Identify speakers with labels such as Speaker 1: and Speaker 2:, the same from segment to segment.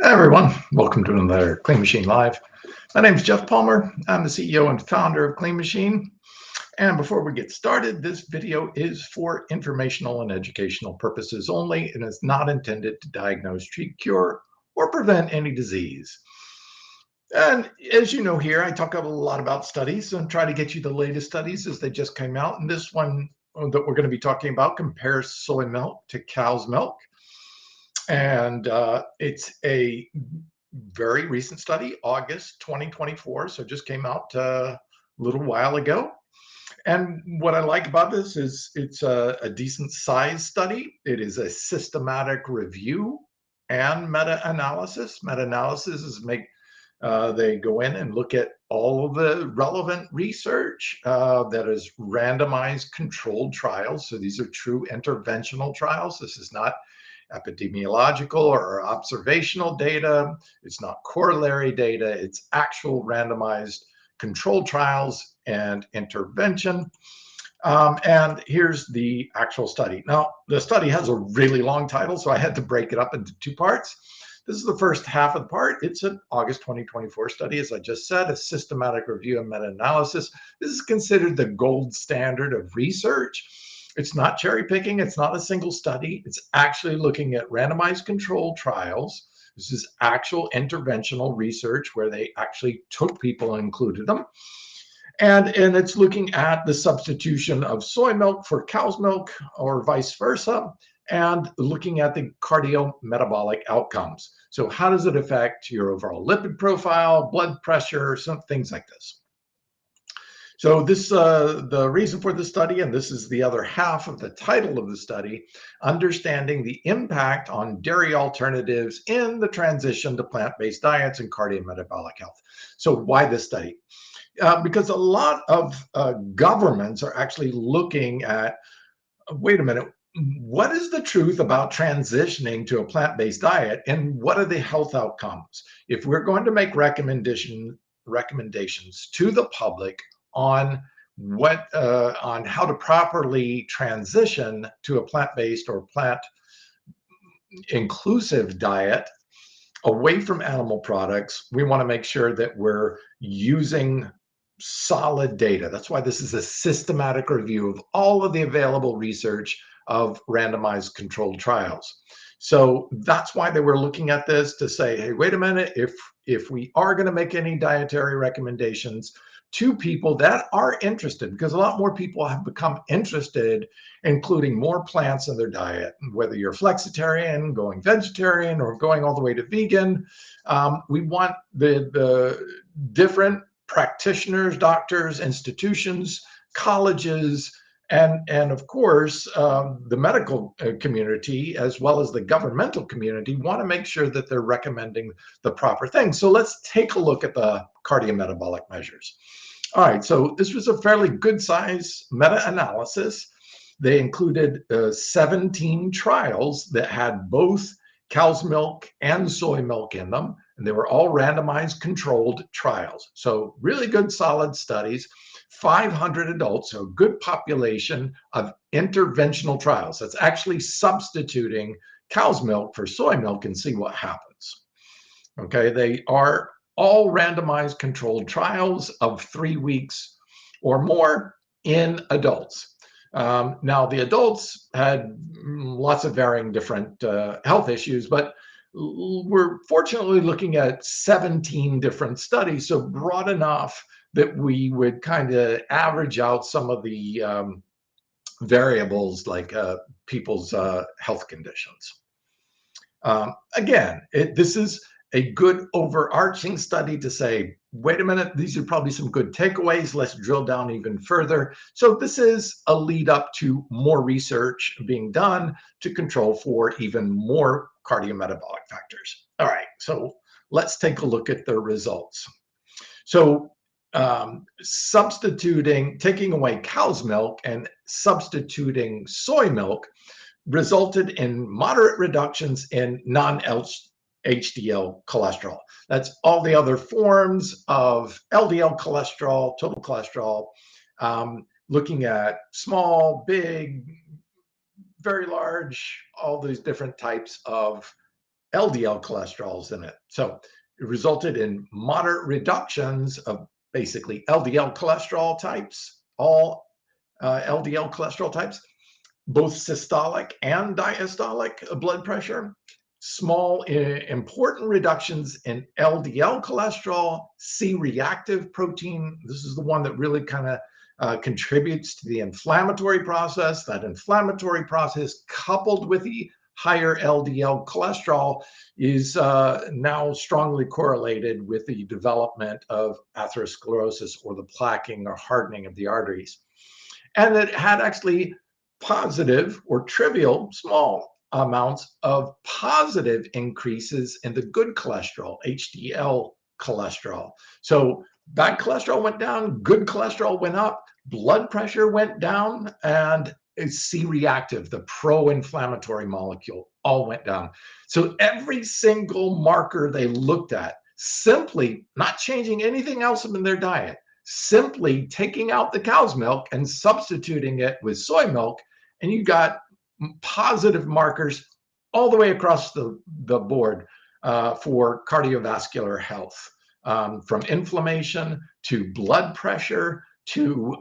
Speaker 1: Hey everyone, welcome to another Clean Machine Live. My name is Jeff Palmer. I'm the CEO and founder of Clean Machine. And before we get started, this video is for informational and educational purposes only and is not intended to diagnose, treat, cure, or prevent any disease. And as you know here, I talk a lot about studies and try to get you the latest studies as they just came out. And this one that we're going to be talking about compares soy milk to cow's milk. And it's a very recent study, August 2024, so it just came out a little while ago. And what I like about this is it's a decent size study. It is a systematic review and meta-analysis. Meta-analysis is they go in and look at all of the relevant research that is randomized controlled trials. So these are true interventional trials. This is not epidemiological or observational data. It's not corollary data. It's actual randomized controlled trials and intervention. And here's the actual study. Now, the study has a really long title, so I had to break it up into two parts. This is the first half of the part. It's an August 2024 study, as I just said, a systematic review and meta-analysis. This is considered the gold standard of research. It's not cherry picking. It's not a single study. It's actually looking at randomized controlled trials. This is actual interventional research where they actually took people and included them. And it's looking at the substitution of soy milk for cow's milk or vice versa, and looking at the cardiometabolic outcomes. So how does it affect your overall lipid profile, blood pressure, some things like this? So this, the reason for the study, and this is the other half of the title of the study, understanding the impact on dairy alternatives in the transition to plant-based diets and cardiometabolic health. So why this study? Because a lot of governments are actually looking at, wait a minute, what is the truth about transitioning to a plant-based diet and what are the health outcomes? If we're going to make recommendations to the public on on how to properly transition to a plant-based or plant inclusive diet away from animal products, we want to make sure that we're using solid data. That's why this is a systematic review of all of the available research of randomized controlled trials. So that's why they were looking at this to say, hey, wait a minute, if we are going to make any dietary recommendations to people that are interested, because a lot more people have become interested, including more plants in their diet, whether you're flexitarian, going vegetarian, or going all the way to vegan. We want the different practitioners, doctors, institutions, colleges, and of course, the medical community, as well as the governmental community, want to make sure that they're recommending the proper thing. So let's take a look at the cardiometabolic measures. All right, so this was a fairly good size meta-analysis. They included 17 trials that had both cow's milk and soy milk in them, and they were all randomized controlled trials. So really good, solid studies. 500 adults, so a good population of interventional trials. That's actually substituting cow's milk for soy milk and see what happens. Okay, they are all randomized controlled trials of 3 weeks or more in adults. Now, the adults had lots of varying different health issues, but we're fortunately looking at 17 different studies, so broad enough that we would kind of average out some of the variables like people's health conditions. Again, this is a good overarching study to say, wait a minute, these are probably some good takeaways. Let's drill down even further. So this is a lead up to more research being done to control for even more cardiometabolic factors. All right, so let's take a look at the results. So taking away cow's milk and substituting soy milk resulted in moderate reductions in non-HDL cholesterol. That's all the other forms of LDL cholesterol, total cholesterol, looking at small, big, very large, all these different types of LDL cholesterols in it. So it resulted in moderate reductions of basically LDL cholesterol types, all LDL cholesterol types, both systolic and diastolic blood pressure, small important reductions in LDL cholesterol, C-reactive protein. This is the one that really kind of contributes to the inflammatory process. That inflammatory process, coupled with the higher LDL cholesterol, is now strongly correlated with the development of atherosclerosis, or the plaquing or hardening of the arteries. And it had actually positive or trivial small amounts of positive increases in the good cholesterol, HDL cholesterol. So bad cholesterol went down, good cholesterol went up, blood pressure went down, and C-reactive, the pro-inflammatory molecule, all went down. So every single marker they looked at, simply not changing anything else in their diet, simply taking out the cow's milk and substituting it with soy milk, and you got positive markers all the way across the board for cardiovascular health, from inflammation to blood pressure to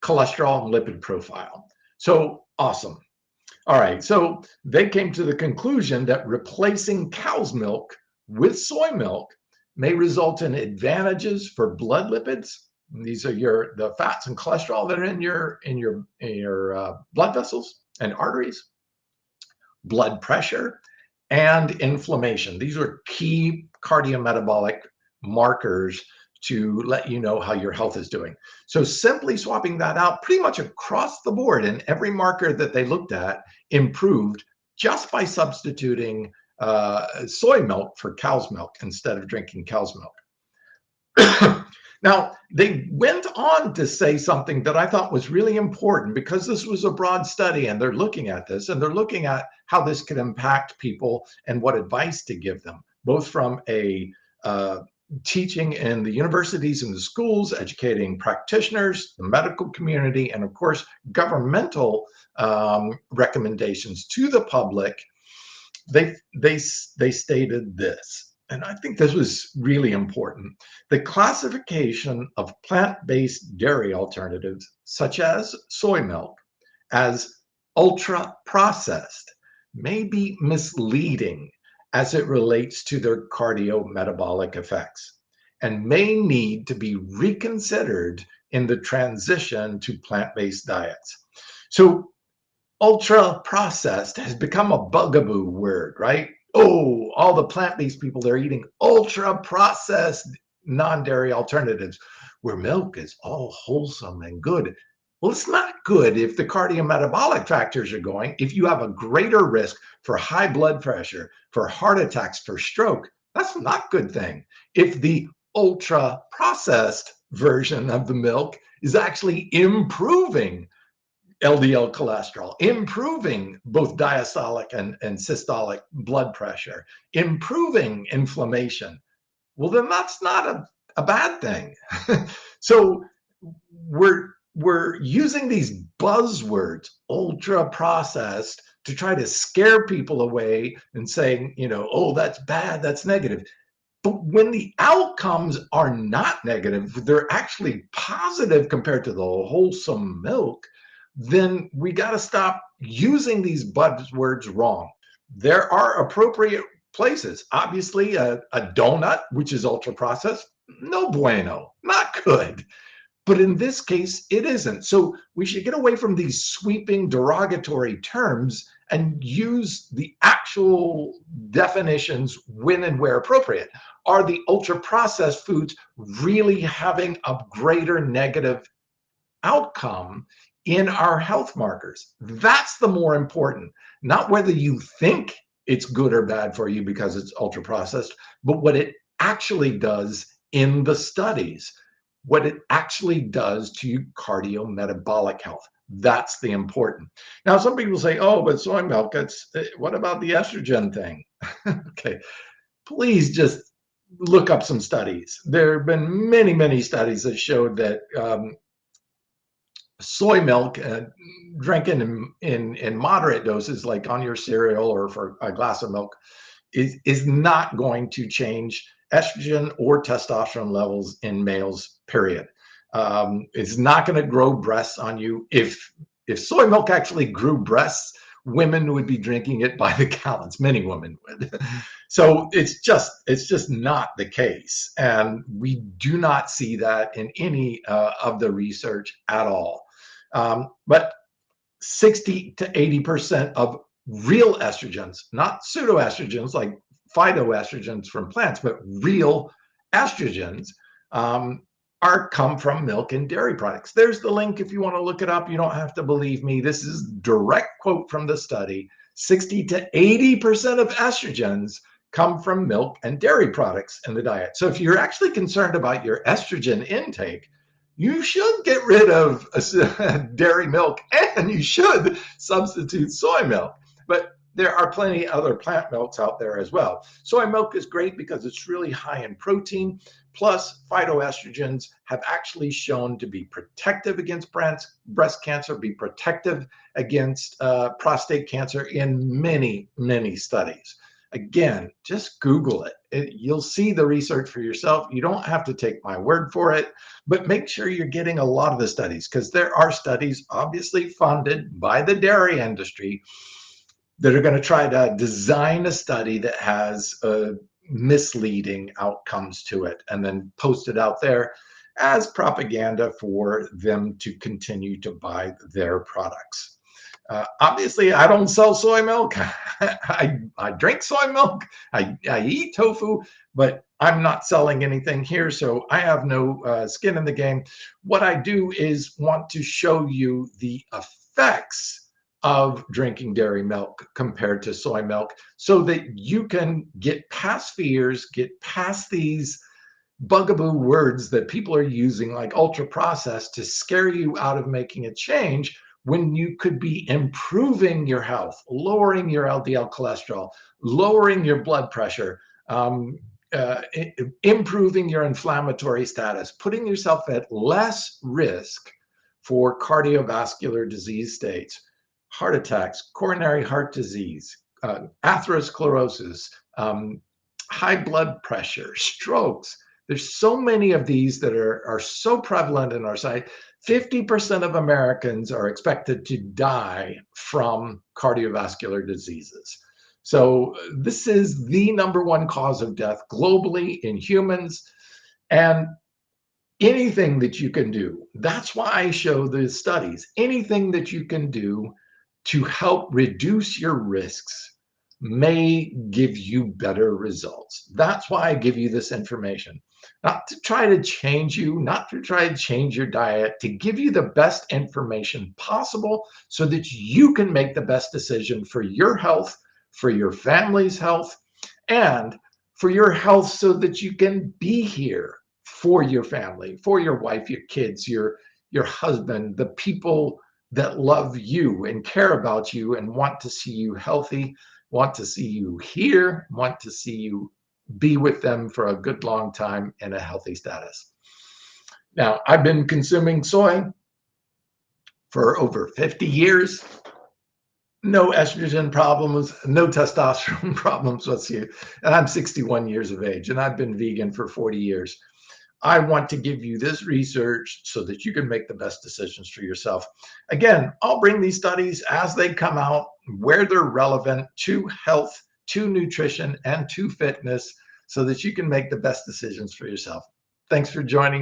Speaker 1: cholesterol and lipid profile. So awesome. All right, so they came to the conclusion that replacing cow's milk with soy milk may result in advantages for blood lipids. These are the fats and cholesterol that are in your blood vessels and arteries, blood pressure, and inflammation. These are key cardiometabolic markers to let you know how your health is doing. So simply swapping that out pretty much across the board, and every marker that they looked at improved just by substituting soy milk for cow's milk instead of drinking cow's milk. Now, they went on to say something that I thought was really important, because this was a broad study and they're looking at this, and they're looking at how this could impact people and what advice to give them, both from a teaching in the universities and the schools, educating practitioners, the medical community, and of course, governmental recommendations to the public. They stated this, and I think this was really important. The classification of plant-based dairy alternatives, such as soy milk, as ultra-processed may be misleading as it relates to their cardiometabolic effects, and may need to be reconsidered in the transition to plant-based diets. So ultra processed has become a bugaboo word, right? Oh, all the plant-based people, they're eating ultra processed non-dairy alternatives where milk is all wholesome and good. Well, it's not good if the cardiometabolic factors are going, if you have a greater risk for high blood pressure, for heart attacks, for stroke. That's not a good thing. If the ultra processed version of the milk is actually improving LDL cholesterol, improving both diastolic and systolic blood pressure, improving inflammation, well, then that's not a bad thing. So we're using these buzzwords, ultra processed, to try to scare people away and saying, oh, that's bad, that's negative. But when the outcomes are not negative, they're actually positive compared to the wholesome milk, then we got to stop using these buzzwords wrong. There are appropriate places. Obviously, a donut, which is ultra processed, no bueno, not good. But in this case, it isn't. So we should get away from these sweeping derogatory terms and use the actual definitions when and where appropriate. Are the ultra processed foods really having a greater negative outcome in our health markers? That's the more important, not whether you think it's good or bad for you because it's ultra processed, but what it actually does in the studies, what it actually does to cardiometabolic health. That's the important. Now, some people say, oh, but soy milk, what about the estrogen thing? Okay, please just look up some studies. There have been many, many studies that showed that soy milk, drinking in moderate doses, like on your cereal or for a glass of milk, is not going to change estrogen or testosterone levels in males, period. It's not going to grow breasts on you. If soy milk actually grew breasts, women would be drinking it by the gallons. Many women would. So it's just not the case, and we do not see that in any of the research at all. But 60 to 80% of real estrogens, not pseudoestrogens like phytoestrogens from plants, but real estrogens, are come from milk and dairy products. There's the link if you want to look it up. You don't have to believe me. This is direct quote from the study. 60 to 80% of estrogens come from milk and dairy products in the diet. So if you're actually concerned about your estrogen intake, you should get rid of dairy milk and you should substitute soy milk. But there are plenty other plant milks out there as well. Soy milk is great because it's really high in protein. Plus, phytoestrogens have actually shown to be protective against breast cancer, be protective against prostate cancer in many, many studies. Again, just Google it. You'll see the research for yourself. You don't have to take my word for it, but make sure you're getting a lot of the studies, because there are studies obviously funded by the dairy industry that are going to try to design a study that has misleading outcomes to it and then post it out there as propaganda for them to continue to buy their products. Obviously, I don't sell soy milk. I drink soy milk. I eat tofu, but I'm not selling anything here, so I have no skin in the game. What I do is want to show you the effects of drinking dairy milk compared to soy milk so that you can get past fears, get past these bugaboo words that people are using like ultra processed to scare you out of making a change, when you could be improving your health, lowering your LDL cholesterol, lowering your blood pressure, improving your inflammatory status, putting yourself at less risk for cardiovascular disease states, heart attacks, coronary heart disease, atherosclerosis, high blood pressure, strokes. There's so many of these that are so prevalent in our society. 50% of Americans are expected to die from cardiovascular diseases. So this is the number one cause of death globally in humans. And anything that you can do, that's why I show the studies, anything that you can do to help reduce your risks may give you better results. That's why I give you this information. Not to try to change you, not to try to change your diet, to give you the best information possible so that you can make the best decision for your health, for your family's health, and for your health so that you can be here for your family, for your wife, your kids, your husband, the people that love you and care about you and want to see you healthy, want to see you here, want to see you be with them for a good long time in a healthy status. Now, I've been consuming soy for over 50 years. No estrogen problems, no testosterone problems whatsoever. And I'm 61 years of age, and I've been vegan for 40 years. I want to give you this research so that you can make the best decisions for yourself. Again, I'll bring these studies as they come out, where they're relevant to health, to nutrition, and to fitness, so that you can make the best decisions for yourself. Thanks for joining.